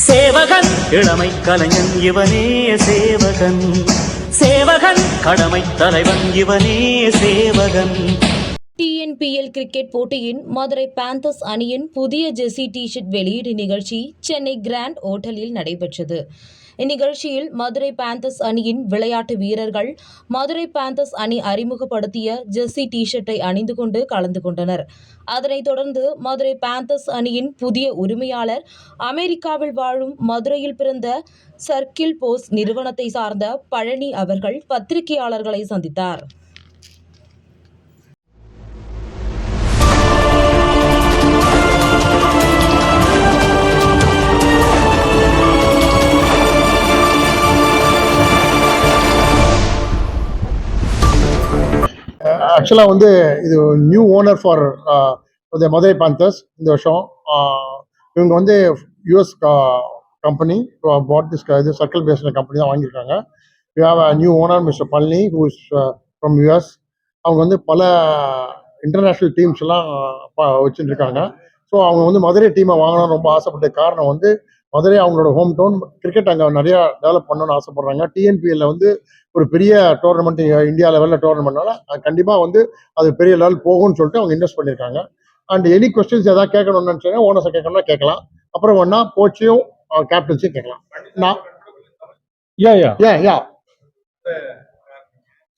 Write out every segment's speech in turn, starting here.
சேவகன் இளமை கலைஞன் இவனே சேவகன், சேவகன் கடமை தலைவன் இவனே சேவகன். டிஎன்பிஎல் கிரிக்கெட் போட்டியின் மதுரை பேந்தர்ஸ் அணியின் புதிய ஜெர்சி டி-ஷர்ட் வெளியீடு நிகழ்ச்சி சென்னை கிராண்ட் ஓட்டலில் நடைபெற்றது. இந்நிகழ்ச்சியில் மதுரை பேந்தர்ஸ் அணியின் விளையாட்டு வீரர்கள் மதுரை பேந்தர்ஸ் அணி அறிமுகப்படுத்திய ஜெர்சி டி-ஷர்ட்டை அணிந்து கொண்டு கலந்து கொண்டனர். அதனைத் தொடர்ந்து மதுரை பேந்தர்ஸ் அணியின் புதிய உரிமையாளர் அமெரிக்காவில் வாழும் மதுரையில் பிறந்த சர்க்கிள் போஸ்ட் நிறுவனத்தை சார்ந்த பழனி அவர்கள் பத்திரிகையாளர்களை சந்தித்தார். ஆக்சுவலாக வந்து இது new owner for Madurai Panthers இந்த வருஷம். இவங்க வந்து யூஎஸ் கம்பெனி பாட் திஸ் இது சர்க்கிள் பேஸ்ட் கம்பெனி தான் வாங்கியிருக்காங்க. We have a new owner mister Palani who is from US. அவங்க வந்து பல இன்டர்நேஷ்னல் டீம்ஸ் எல்லாம் வச்சுருக்காங்க. ஸோ அவங்க வந்து மதுரை டீமை வாங்கணும்னு ரொம்ப ஆசைப்பட்ட காரணம் வந்து மதுரை அவங்களோட ஹோம் டவுன், கிரிக்கெட் அங்கே நிறையா டெவலப் பண்ணணும்னு ஆசைப்படுறாங்க. டிஎன்பிஎல்ல வந்து ஒரு பெரிய டோர்னமெண்ட் இந்தியா லெவலில் டோர்னமெண்ட்னால கண்டிப்பாக வந்து அது பெரிய லெவல் போகும்னு சொல்லிட்டு அவங்க இன்வெஸ்ட் பண்ணியிருக்காங்க. அண்ட் எனி கொஸ்டின்ஸ் எதாவது கேட்கணும்னு நினச்சாங்க ஓனர்ஸை கேட்கணும்னா கேட்கலாம். அப்புறம் வேணா கோச்சையும் கேப்டன்ஸையும் கேட்கலாம். நான்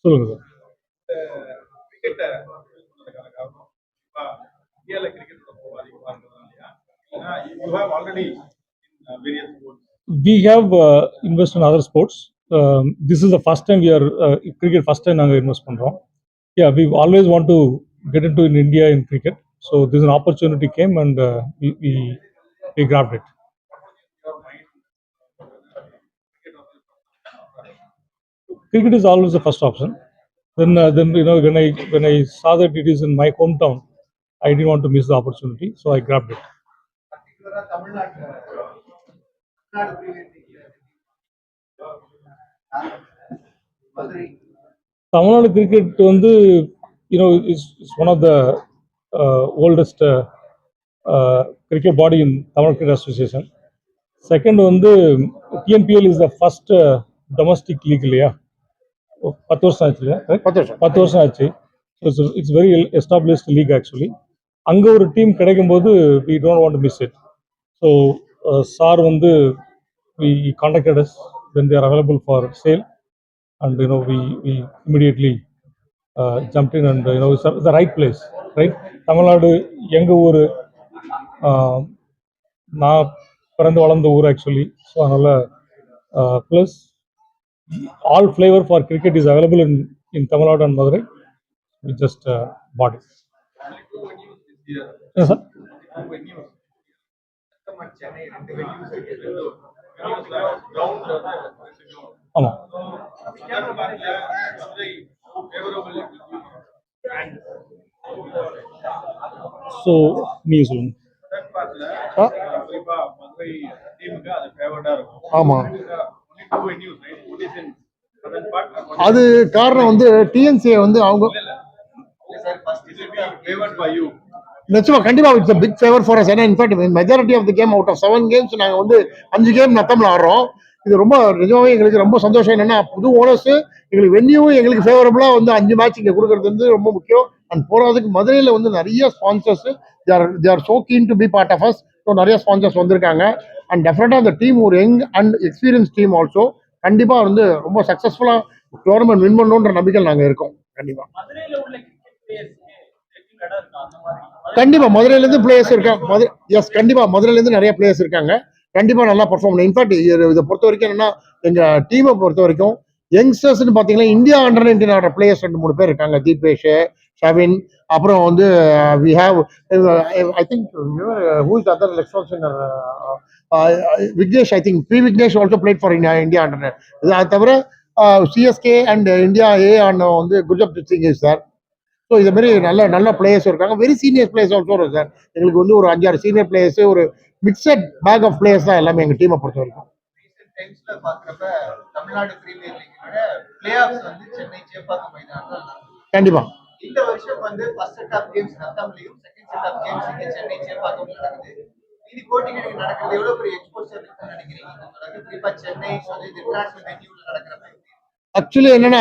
சொல்லுங்க We have invested in other sports. This is the first time we are cricket. First time நாங்க invest பண்றோம். Yeah, we always want to get into in India in cricket. So this is an opportunity came and we grabbed it. Cricket is always the first option. Then you know when I saw that it is in my hometown, I didn't want to miss the opportunity, so I grabbed it. Tamil cricket வந்து you know is one of the oldest cricket body in Tamil Cricket Association. Second வந்து TNPL is the first domestic league இல்லையா? 10 வருஷம் ஆச்சு இல்லையா? 10 வருஷம் ஆச்சு. It's very established league actually. அங்க ஒரு டீம் கிடைக்கும் போது we don't want to miss it. So sir வந்து we contacted us when they are available for sale, and you know we immediately jumped in, and you know it's the right place, right? Tamil Nadu எங்க ஊர், நான் பிறந்து வளர்ந்த ஊர் actually. So அதனால plus all flavor for cricket is available in Tamil Nadu and Madurai. We just bought it. Yes, sir. ஆமா. So நீங்க சொல்லுங்க. ஆமா, அது காரணம் வந்து டிஎன்சிஏ வந்து அவங்க நிச்சயமா கண்டிப்பா it's a big favor for us. ஏன்னா in fact majority of the game out of 7 games நாங்க வந்து 5 கேம் நத்தம்ல ஆடுறோம். இது ரொம்ப நிஜமாவே எங்களுக்கு ரொம்ப சந்தோஷம். என்னன்னா புது ஓனர்ஸ் எங்களுக்கு வென்யூவும் எங்களுக்கு ஃபேவரபுளா வந்து 5 மேட்ச் இங்க கொடுக்கறது வந்து ரொம்ப முக்கியம். அண்ட் போறதுக்கு மதுரையில வந்து நிறைய sponsors they are so keen to be part of us. So நிறைய ஸ்பான்சர்ஸ் வந்திருக்காங்க. அண்ட் டெஃபினட்டா அந்த டீம் ஒரு young and experience team also. கண்டிப்பா வந்து ரொம்ப சக்சஸ்ஃபுல்லா டோர்னமெண்ட் வின் பண்ணணுன்ற நம்பிக்கை நாங்க இருக்கோம். கண்டிப்பா கண்டிப்பா மதுரையில இருந்து பிளேயர்ஸ் இருக்காங்க. எஸ், கண்டிப்பா மதுரையில இருந்து நிறைய பிளேயர்ஸ் இருக்காங்க. கண்டிப்பா நல்லா பர்ஃபார்ம் பண்ணு. இன்ஃபேக்ட் இதை பொறுத்த வரைக்கும் என்னன்னா எங்க டீமை பொறுத்த வரைக்கும் யங்ஸ்டர்ஸ்னு பாத்தீங்கன்னா இந்தியா அண்டர் 19 ஆடுற பிளேயர்ஸ் 2-3 பேர் இருக்காங்க. தீபேஷ், ஷவின், அப்புறம் வந்து we have I think who is other left spinner Vignesh. I think P Vignesh also played for India under. அது தவிர சிஎஸ்கே அண்ட் இந்தியா ஏ ஆன வந்து Gurjapjit Singh is sir. So இது மாதிரி நல்ல பிளேயர்ஸ் இருக்காங்க. வெரி சீனியர் பிளேயர்ஸ் ஆல்சோ வரும் சார். எங்களுக்கு வந்து ஒரு 5-6 சீனியர் பிளேயர்ஸ், ஒரு மிக்சட் பேக் ஆஃப் பிளேயர்ஸ் தான் எல்லாமே எங்க டீமை பொறுத்த வரைக்கும். கண்டிப்பா இந்த வருஷம் வந்து ஃபர்ஸ்ட் செட் ஆஃப் கேம்ஸ் நத்தம்லயும் செகண்ட் செட் ஆஃப் கேம்ஸ் இங்க சென்னை சேப்பாக்கம்ல நடக்குது. இது போட்டிகள் நடக்குது. எவ்வளவு பெரிய எக்ஸ்போஷர் இருக்குன்னு அது குறிப்பா சென்னை சொல்லி இன்டர்நேஷனல் வென்யூல நடக்கிறப்ப ஆக்சுவலி என்னன்னா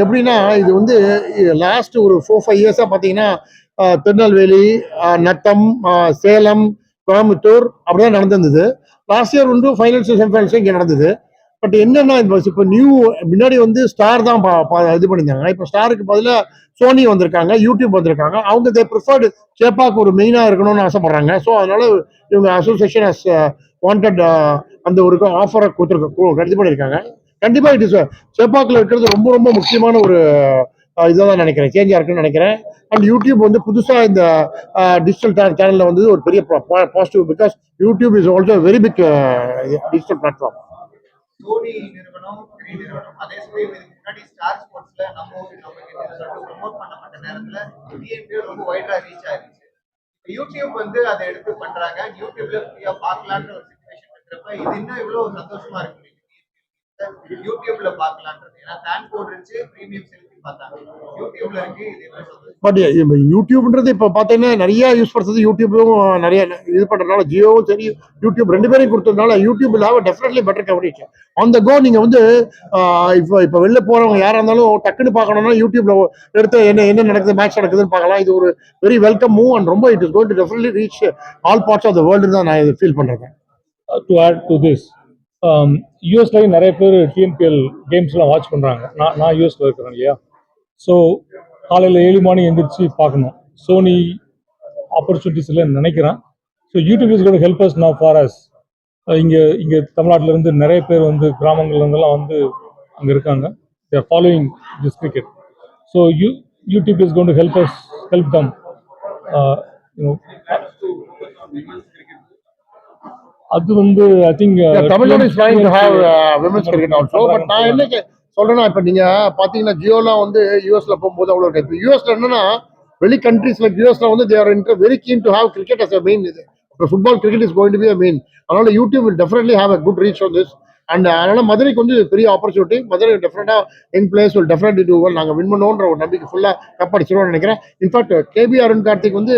எப்படின்னா இது வந்து லாஸ்ட் ஒரு 4-5 இயர்ஸாக பார்த்தீங்கன்னா திருநெல்வேலி, நத்தம், சேலம், கோயம்புத்தூர் அப்படிதான் நடந்திருந்தது. லாஸ்ட் இயர் வந்து ஃபைனல்ஸ் செமிஃபைனல்ஸ் இங்கே நடந்தது. பட் என்னன்னா இப்போ நியூ முன்னாடி வந்து ஸ்டார் தான் இது பண்ணியிருந்தாங்க. இப்போ ஸ்டாருக்கு பதிலாக சோனி வந்திருக்காங்க, யூடியூப் வந்திருக்காங்க. அவங்க தே ப்ரிஃபர்டு சேப்பாக்கு ஒரு மெயினாக இருக்கணும்னு ஆசைப்படுறாங்க. ஸோ அதனால இவங்க அசோசியேஷன் ஹஸ் வாண்டட் அந்த ஒரு ஆஃபரை இது பண்ணியிருக்காங்க. கண்டிப்பா இட் இஸ் சேப்பாக்கில் இருக்கிறது ரொம்ப ரொம்ப முக்கியமான ஒரு இதாக தான் நினைக்கிறேன், சேஞ்சாக இருக்குன்னு நினைக்கிறேன். அண்ட் யூடியூப் வந்து புதுசாக இந்த டிஜிட்டல் சேனலில் வந்து ஒரு பெரிய positive, because YouTube is also very big digital platform. Sony நிறுவனம், கிரி நிறுவனம், அதே சமயம் இதுக்கு முன்னாடி ஸ்டார் ஸ்போர்ட்ஸ்ல நம்ம கிட்ட சொல்லிட்டு ப்ரமோட் பண்ணப்பட்ட நேரத்துல டிஎன்பி ரொம்ப வைடா ரீச் ஆயிருச்சு. யூடியூப் வந்து அதை எடுத்து பண்றாங்க, யூடியூப்ல ஃப்ரீயா பார்க்கலான்ற ஒரு சிச்சுவேஷன் இருக்கிறப்ப இது இன்னும் இவ்வளவு சந்தோஷமா இருக்கு யூடியூப்ல பார்க்கலான்றது. ஏன்னா ஃபேன் கோட் இருந்துச்சு, பிரீமியம் செலுத்தி பார்த்தாங்க. யூடியூப்ல இருக்கு, இது என்ன சந்தோஷம். பட் யூடியூப்ன்றது இப்போ பார்த்தீங்கன்னா நிறைய யூஸ் பண்ணுறது யூடியூப்பும் நிறைய இது பண்ணுறதுனால ஜியோவும் சரி யூடியூப் ரெண்டு பேரையும் கொடுத்ததுனால யூடியூப் இல்லாம definitely better coverage on the go. நீங்கள் வந்து இப்போ வெளில போகிறவங்க யாராக இருந்தாலும் டக்குன்னு பார்க்கணும்னா யூடியூப்ல எடுத்து என்ன நடக்குது, மேட்ச் நடக்குதுன்னு பார்க்கலாம். இது ஒரு வெரி வெல்கம் மூவ் அண்ட் ரொம்ப it is going to definitely reach all parts of the world தான் நான் இது ஃபீல் பண்ணுறேன். டு ஆட் டு திஸ், யூஎஸ்லேயும் நிறைய பேர் டிஎன்பிஎல் கேம்ஸ்லாம் வாட்ச் பண்ணுறாங்க. நான் யூஎஸில் இருக்கிறேன் இல்லையா. ஸோ காலையில் 7 மணி எந்திரிச்சு பார்க்கணும். சோனி ஆப்பர்ச்சுனிட்டிஸ் இல்லைன்னு நினைக்கிறேன். So YouTube is got help us now for us. இங்கே தமிழ்நாட்டிலேருந்து நிறைய பேர் வந்து கிராமங்கள்லேருந்துலாம் வந்து அங்கே இருக்காங்க. They are following this cricket. So YouTube is going to help them அது வந்து I think Tamil Nadu is trying to have women's cricket also. But நான் என்ன சொல்றேன்னா, இப்போ நீங்க பாத்தீங்கன்னா ஜியோலாம் வந்து யூஎஸ்ல போகும்போது அவ்வளோ இப்போ யூஎஸ்ல என்னன்னா வெளி கண்ட்ரீஸ்ல யூஎஸ்ல வந்து there very keen to have cricket as a main. இது football cricket is going to be a main. அதனால YouTube will definitely have a good reach on this. And அதனால மதுரைக்கு வந்து பெரிய ஆப்பர்ச்சுனிட்டி. மதுரை டெஃபினட்டா young players will definitely do well. நாங்கள் win பண்ணுவோன்ற ஒரு நம்பிக்கை ஃபுல்லா கப் அடிச்சிருவோம்னு நினைக்கிறேன். இன்ஃபேக்ட் கேபி அருண் கார்த்திக் வந்து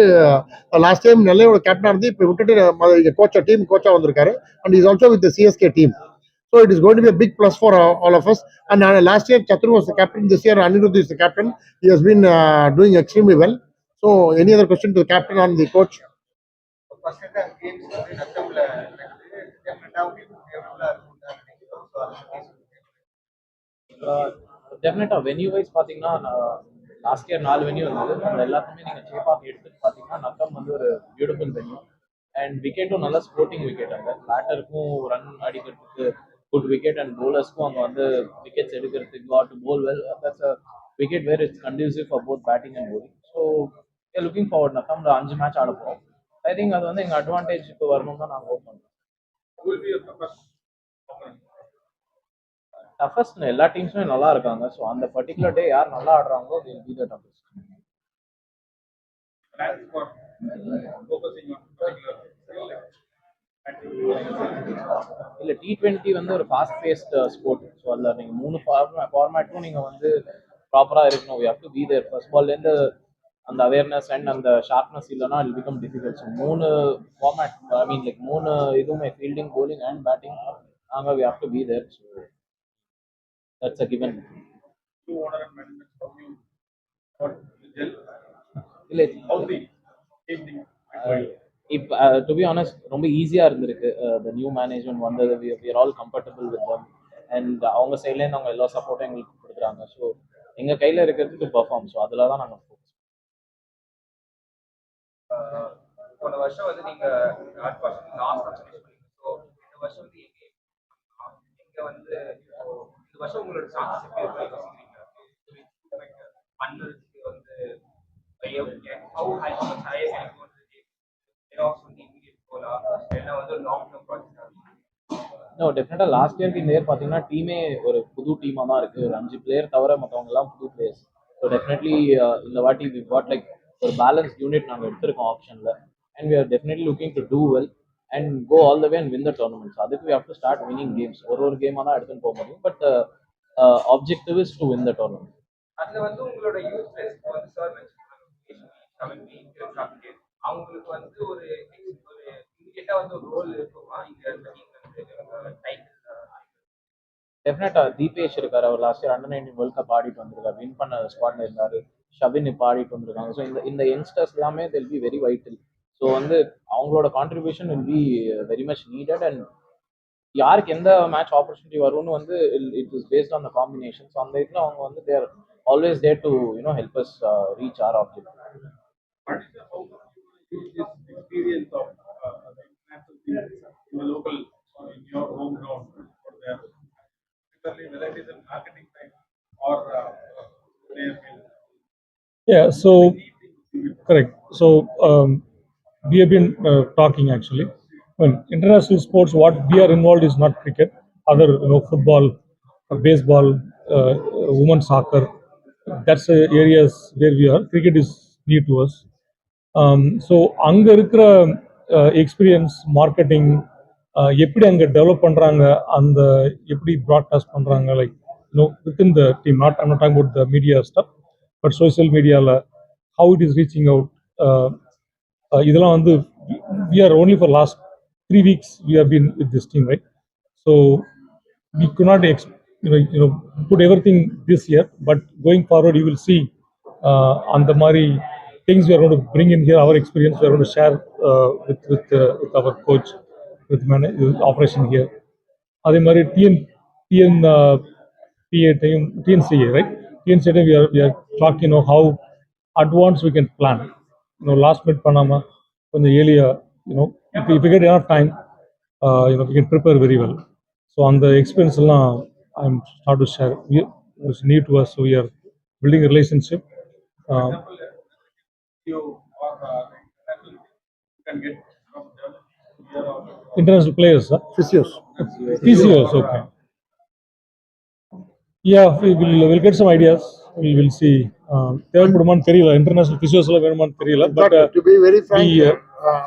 லாஸ்ட் டைம் நெல்லையோட கேப்டனா இருந்து இப்போ விட்டுட்டு கோச்சா டீம் கோச்சா வந்திருக்காரு. And is also with CSK team. So it is going to be a big plus for all of us. And last year Chatru was the captain. This year Anirudh is the captain. He has been doing extremely well. So any other question to the captain and the coach? First time games வந்து நத்தம்ல நடக்குது. டெஃபினட்டா ஃபேவரபிளா இருக்கும்னு நினைக்கிறோம். So அதை பத்தி டெஃபினட்டாக venue wise பார்த்தீங்கன்னா last year 4 venue இருந்தது. அது எல்லாத்துமே நீங்கள் சேப்பாக எடுத்துட்டு பார்த்தீங்கன்னா நத்தம் வந்து ஒரு பியூட்டிஃபுல் வென்யூ. அண்ட் விக்கெட்டும் நல்ல ஸ்போர்ட்டிங் விக்கெட். அங்கே பேட்டருக்கும் ரன் அடிக்கிறதுக்கு குட் விக்கெட் அண்ட் bowlersக்கும் அங்கே வந்து விக்கெட்ஸ் எடுக்கிறதுக்கு got ball well. That's a wicket where it's conducive for both batting and bowling. So looking forward. நத்தம்ல 5 மேட்ச் ஆட போகிறோம். ஐ திங்க் அது வந்து எங்கள் அட்வான்டேஜுக்கு வரணும் தான் நாங்கள் ஹோப் பண்ணுறோம். டஃபஸ்ட் எல்லா டீம்ஸுமே நல்லா இருக்காங்க. ஸோ அந்த பர்டிகுலர் டே யார் நல்லா ஆடுறாங்களோ they will be the toughest. இல்லை T20 வந்து ஒரு ஃபாஸ்ட் பேஸ்ட் ஸ்போர்ட். ஸோ அதில் நீங்கள் 3 ஃபார்மேட்டும் நீங்கள் வந்து ப்ராப்பராக இருக்கணும். We have to be there. First பால்லேருந்து அந்த அவேர்னஸ் அண்ட் அந்த ஷார்ப்னஸ் இல்லைனா it become difficult. So 3 format I mean like 3 இதுவுமே ஃபீல்டிங், bowling அண்ட் பேட்டிங் நாங்கள் we have to be there. So that's a given. இல்லை இப்போ டு பி ஆனஸ்ட் ரொம்ப ஈஸியாக இருந்திருக்கு. த நியூ மேனேஜ்மெண்ட் வந்தது, we are all comfortable with them. And அவங்க சைட்லேருந்து அவங்க எல்லா சப்போர்ட்டும் எங்களுக்கு கொடுக்குறாங்க. ஸோ எங்கள் கையில் இருக்கிறது டு பர்ஃபார்ம். ஸோ அதில் தான் நாங்கள் ஃபோக்கஸ். போன வருஷம் வந்து நீங்க அடுத்த வருஷம் லாஸ்ட் ஃபினிஷ் பண்ணீங்க. ஸோ இந்த வருஷம் வந்து எங்க வந்து இந்த வருஷம் உங்களோட சான்சஸ் எப்படி இருக்கு யோசிக்கிறீங்க? பண்ணதுக்கு வந்து ஹவு ஹை ஹையர் எனக்கு வந்து பிளேஆஃப்ஸ் வந்து இமிடியேட் போலாம் இல்லைன்னா வந்து லாங் டர்ம் ப்ராஜெக்ட் ஆகும்? நோ டெஃபினட்டாக லாஸ்ட் இயர்க்கு இந்த இயர் பார்த்தீங்கன்னா டீமே ஒரு புது டீமாக தான் இருக்குது. ஒரு 5 பிளேயர் தவிர மற்றவங்க எல்லாம் புது பிளேயர்ஸ். ஸோ டெஃபினெட்லி இந்த வாட்டி வி காட் லைக் ஒரு பேலன்ஸ் யூனிட் நாங்கள் எடுத்திருக்கோம் ஆப்ஷனில். And we are definitely looking to do well and go all the way and win the tournaments. அதுக்கு we have to start winning games. ஒரு கேமாக தான் எடுத்துன்னு போக முடியும். But objective is to win the tournament. அதுல வந்து உங்களோட யூத் பிளேயர்ஸ் வந்து சார் அவங்களுக்கு வந்து ஒரு இமிடியேட்டா வந்து ஒரு ரோல் இருக்குமா இங்க டீம் வந்து டைட்டில் டெஃபினட்டா தீபேஷ் இருக்காரு. அவர் last year under 19 world cup ஆடிட்டு வந்திருக்காரு. வின் பண்ண ஸ்குவாட்ல இருந்தாரு. ஷவின் இப்ப ஆடிட்டு வந்திருக்காங்க. ஸோ இந்த இந்த யங்ஸ்டர்ஸ் எல்லாமே they'll be very vital. So வந்து அவங்களோட contribution will be very much needed. And யாருக்கு எந்த மேட்ச் ஆப்பர்ச்சுனிட்டி வரும்னு வந்து it is based on the combination. So அந்த இதில் அவங்க வந்து they're always there to help us reach our objective. What is the how you use this experience of the international teams in the local or in your home ground for their particularly whether it is a marketing time or player build? Yeah, so correct. So we have been talking actually. When international sports, what we are involved is not cricket. Other, football, baseball, women's soccer. That's the areas where we are. Cricket is new to us. So அங்கே இருக்கிற experience marketing எப்படி அங்கே develop பண்ணுறாங்க, அந்த எப்படி broadcast பண்ணுறாங்க, like within the team, not I'm not talking about the media stuff, but social மீடியாவில் how it is reaching out, இதெல்லாம் வந்து we are only for last 3 weeks we have been with this team, right? So we could not put everything this year, but going forward you will see on the mari things we are going to bring in here, our experience we are going to share with our coach, with operation here. அதே மாதிரி TNCA, right? TNCA we are talking how advanced we can plan. Last minute பண்ணாம கொஞ்சம் earlier, if we get enough time, we can prepare very well. So on the experience எல்லாம் I'm start to share. It's new to us, so we are building a relationship. For example, you or international you can get from them here or International players, huh? Physios. PCOs, okay. Yeah, we'll get some ideas. We will see. தேவைப்படுமான்னு தெரியல, international பிசியோஸ்ல வேணுமான்னு தெரியல, but But to be very frank,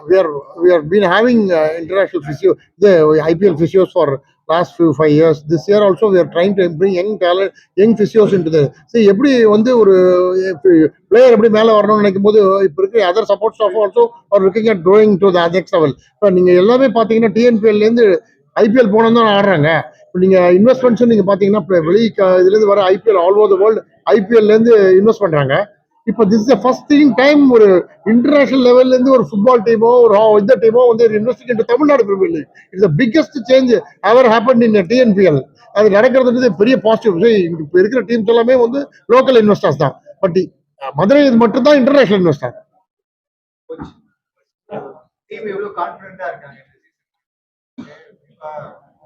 we, we have been having international physio, the IPL physios for last 5 years. This year also we are trying to bring young talent, young physios into the. See, எப்படி வந்து ஒரு player எப்படி மேலே வரணும்னு நினைக்கும் போது இப்போ இருக்க other support staff also are looking at growing to the next level. இப்போ நீங்கள் எல்லாமே பார்த்தீங்கன்னா டிஎன்பிஎல்லேருந்து ஐபிஎல் போனோம் தான் ஆடுறாங்க. இப்போ நீங்கள் இன்வெஸ்ட்மெண்ட்ஸ் நீங்கள் பார்த்தீங்கன்னா இப்போ இதுலேருந்து வர IPL all over the world ஐபிஎல்லேருந்து இன்வெஸ்ட் பண்ணுறாங்க. இப்போ திஸ் இஸ் ஃபர்ஸ்ட் டைம் ஒரு இன்டர்நேஷனல் லெவல்ல இருந்து ஒரு ஃபுட்பால் டீமோ ஒரு இந்த டீமோ வந்து investing into Tamil Nadu premier league. It's the biggest change ever happen in TNPL. அது நடக்கிறது பெரிய பாசிட்டிவ். இப்போ இருக்கிற டீம்ஸ் எல்லாமே வந்து லோக்கல் இன்வெஸ்டர்ஸ் தான். பட் மதுரை இது மட்டும் தான் இன்டர்நேஷனல் இன்வெஸ்டர். டீம் எவ்வளவு கான்ஃபிடென்ட்டா இருக்காங்க இந்த சீசன்?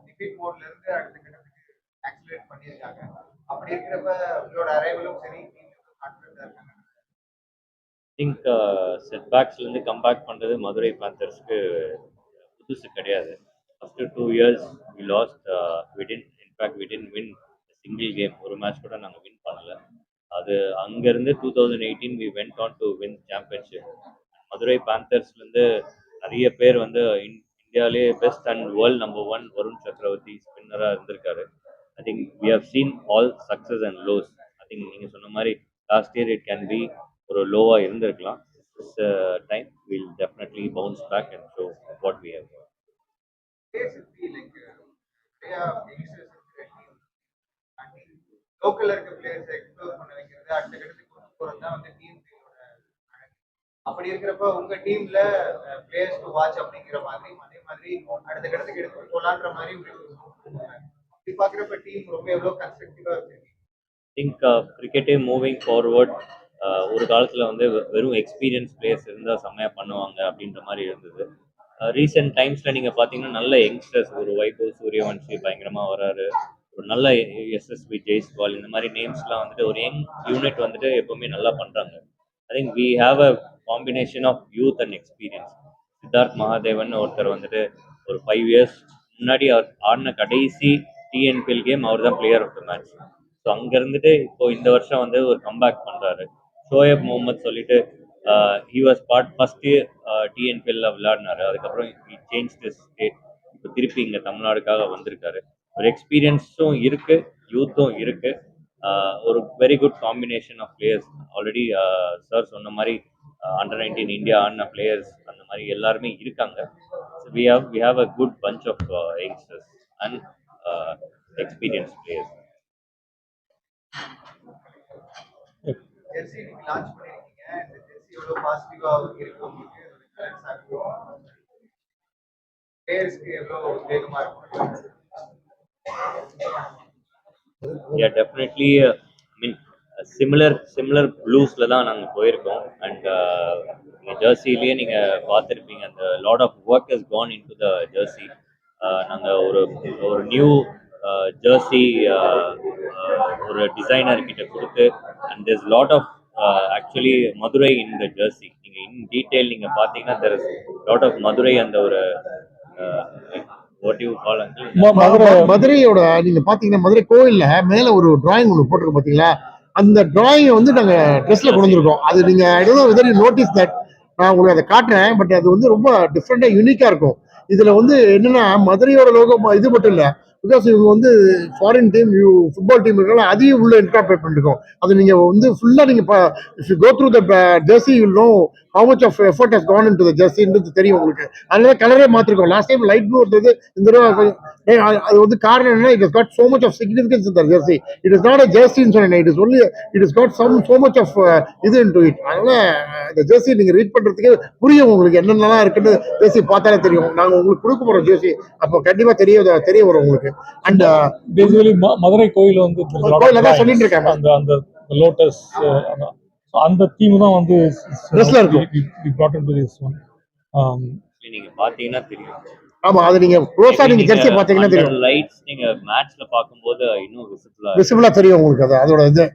டிஃபீட் மோட்ல இருந்து அடுத்த கட்டத்துக்கு ஆக்சிலரேட் பண்ணியிருக்காங்க. அப்படி இருக்கிறப்ப உங்களோட அரைவலும் சரி, டீம் எவ்வளவு கான்ஃபிடென்ட்டா இருக்காங்க? திங்க் செட்பேக்ஸ்லேருந்து கம்பேக் பண்ணுறது மதுரை பேந்தர்ஸ்க்கு புதுசு கிடையாது. First 2 years we lost, in fact we didn't win single game. ஒரு மேட்ச் கூட நாங்கள் வின் பண்ணலை. அது அங்கேருந்து 2018 we went on to win championship. Madurai பேந்தர்ஸ்லேருந்து நிறைய பேர் வந்து இந்தியாவிலே best and world number 1 Varun Chakravarthy ஸ்பின்னராக இருந்திருக்காரு. I think we have seen all success and lows. I think நீங்கள் சொன்ன மாதிரி last year it can be ஒரு லோவாக இருந்திருக்கலாம். This time will definitely bounce back and show what we have. லோக்கல்ல இருக்க பிளேயர்ஸ் எக்ஸ்ப்ளோர் பண்ண வைக்கிறது, அடுத்த கட்டத்துக்கு கொண்டு போறது தான் வந்து டீம் அப்படி இருக்கிறப்ப உங்க டீம்ல பிளேயர்ஸ் டு வாட்ச் அப்படிங்கிற மாதிரி அதே மாதிரி அடுத்த கட்டத்துக்கு எடுத்து போலான்ற மாதிரி அப்படி பாக்குறப்ப டீம் ரொம்ப எவ்வளவு கன்ஸ்ட்ரக்டிவா இருக்கு? திங்க் கிரிக்கெட்டே மூவிங் ஃபார்வர்ட். ஒரு காலத்தில் வந்து வெறும் எக்ஸ்பீரியன்ஸ் பிளேயர்ஸ் இருந்தால் செம்மையாக பண்ணுவாங்க அப்படின்ற மாதிரி இருந்தது. ரீசெண்ட் டைம்ஸில் நீங்கள் பார்த்தீங்கன்னா நல்ல யங்ஸ்டர்ஸ், ஒரு வைபவ் சூரியவன்ஷி பயங்கரமாக வராரு, ஒரு நல்ல எஸ்எஸ்பி ஜெய்ஸ்வால், இந்த மாதிரி நேம்ஸ்லாம் வந்துட்டு ஒரு யங் யூனிட் வந்துட்டு எப்போவுமே நல்லா பண்ணுறாங்க. I think we have a combination of youth and experience. Siddharth Mahadevan ஒருத்தர் வந்துட்டு ஒரு 5 years முன்னாடி அவர் ஆடின கடைசி டிஎன்பிஎல் கேம் அவர் தான் player of the match. So அங்கே இருந்துட்டு இப்போ இந்த வருஷம் வந்து ஒரு கம்பேக் பண்ணுறாரு. ஷோயப் முகமது சொல்லிட்டு ஹி வாஸ் ஃபர்ஸ்ட் டிஎன்பிஎல்ல விளையாடினாரு. அதுக்கப்புறம் ஹி சேஞ்ச் திஸ் ஸ்டேட். இப்போ திருப்பி இங்கே தமிழ்நாடுக்காக வந்திருக்காரு. ஒரு எக்ஸ்பீரியன்ஸும் இருக்கு, யூத்தும் இருக்கு. ஒரு very good combination of players. Already sir சொன்ன மாதிரி அண்டர் 19 இந்தியா ஆடின பிளேயர்ஸ் அந்த மாதிரி எல்லாருமே இருக்காங்க. We have a good bunch of youngsters and experience players. Jersey நீங்க லான்ச் பண்ணிருக்கீங்க. இந்த ஜெர்சி எவ்வளவு பாசிட்டிவா இருக்கு உங்களுக்கு? பிளேயர்ஸ்க்கு எவ்வளவு வேகமா இருக்கும்? Yeah definitely I mean similar ப்ளூஸில் தான் நாங்கள் போயிருக்கோம். அண்ட் நீங்கள் ஜெர்சிலேயே நீங்கள் பார்த்துருப்பீங்க, அந்த lot of work has gone in to the jersey. நாங்கள் ஒரு நியூ ஜெர்சி ஒரு டிசைனர் கிட்ட கொடுத்து, and there's lot of actually Madurai in the jersey. நீங்கள் இன் டீட்டெயில் நீங்கள் பார்த்தீங்கன்னா there is lot of Madurai அந்த ஒரு வாட் யூ கால் மதுரையோட நீங்க பாத்தீங்கன்னா மதுரை கோயில்ல மேல ஒரு டிராயிங் ஒன்று போட்டிருக்கோம் பாத்தீங்களா, அந்த டிராயிங்கை வந்து நாங்க ட்ரெஸ்ல கொண்டு வந்திருக்கோம். அது நீங்க நோட்டீஸ் தட், நான் உங்களுக்கு அதை காட்டுறேன். பட் அது வந்து ரொம்ப டிஃப்ரெண்டா யூனிக்கா இருக்கும். இதுல வந்து என்னன்னா மதுரையோட லோகோ இது மட்டும் இல்ல, பிகாஸ் இவங்க வந்து ஃபாரின் டீம் ஃபுட்பால் டீம் இருக்காங்க, அதையும் உள்ள இன்கார்பரேட் பண்ணிருக்கோம். அது நீங்க வந்து ஃபுல்லா நீங்க if you go through the jersey you know how much of effort has gone into the jersey ன்றது தெரியும் உங்களுக்கு. அதனால கலரே மாத்திருக்கோம். லாஸ்ட் டைம் லைட் ப்ளூ இருந்தது, இந்த தடவை அது வந்து காரணம் என்ன, it has got so much of significance in the jersey. It is not a jersey ன்னு சொன்னேன், it has got so much of இது into it. அதனால இந்த ஜெர்சி நீங்க ரீட் பண்றதுக்கு புரியும் உங்களுக்கு, என்னென்னலாம் இருக்குன்னு ஜெர்சி பார்த்தாலே தெரியும். நாங்க உங்களுக்கு கொடுக்க போறோம் ஜெர்சி, அப்போ கண்டிப்பா தெரிய வரும் உங்களுக்கு. அண்ட் பேசிக்கலி மதுரை கோயில் வந்து கோயில் தான் சொல்லிட்டு இருக்காங்க, அந்த அந்த லோட்டஸ் அந்த தீம் தான் வந்து ட்ரெஸ்ல இருக்கும். நீங்க பாத்தீங்கன்னா தெரியும். ஆமா, அது நீங்க க்ளோஸா நீங்க ஜெர்சி பாத்தீங்கன்னா தெரியும். லைட்ஸ் நீங்க மேட்ச்ல பாக்கும்போது இன்னும் விசிபிளா தெரியும் உங்களுக்கு. அது அதோட இது.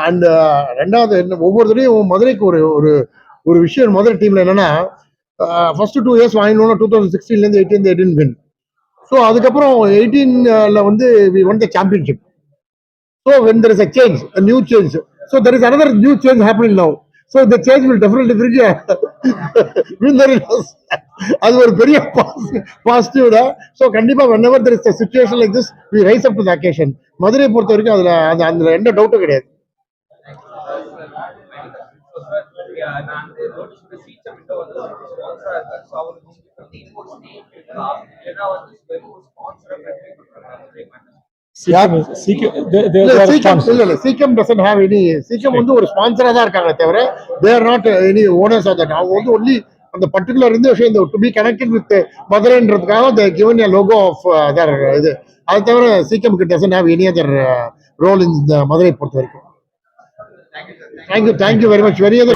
அண்ட் ரெண்டாவது என்ன, ஒவ்வொரு தடவையும் மதுரைக்கு ஒரு ஒரு ஒரு விஷயம் மதுரை டீம்ல என்னன்னா, ஃபர்ஸ்ட் 2 இயர்ஸ் வாங்கினோம்னா 2016ல இருந்து 18 they didn't win. ஸோ அதுக்கப்புறம் 18ல வந்து we won the championship. So when there is a change, a new change, so there is another new change happening now. So the change will definitely bring a winners. அது ஒரு பெரிய positive தான். So கண்டிப்பா whenever there is a situation like this, we rise up to the occasion. மதுரையை பொறுத்த வரைக்கும் அதுல எந்த டவுட்டும் கிடையாது. Caecum doesn't have any. Caecum வந்து ஒரு ஸ்பான்சரா தான் இருக்காங்க தவிர they are not any owners of that. அவங்க வந்து ஒன்லி அந்த பர்டிகுலர் இந்த விஷயம் டு பி கனெக்டட் வித் மதுரைன்றதுக்காக they given a logo of their இது. அது தவிர சீக்கம் doesn't have any other role in the Madurai பொறுத்த வரைக்கும். Thank you very much. Very other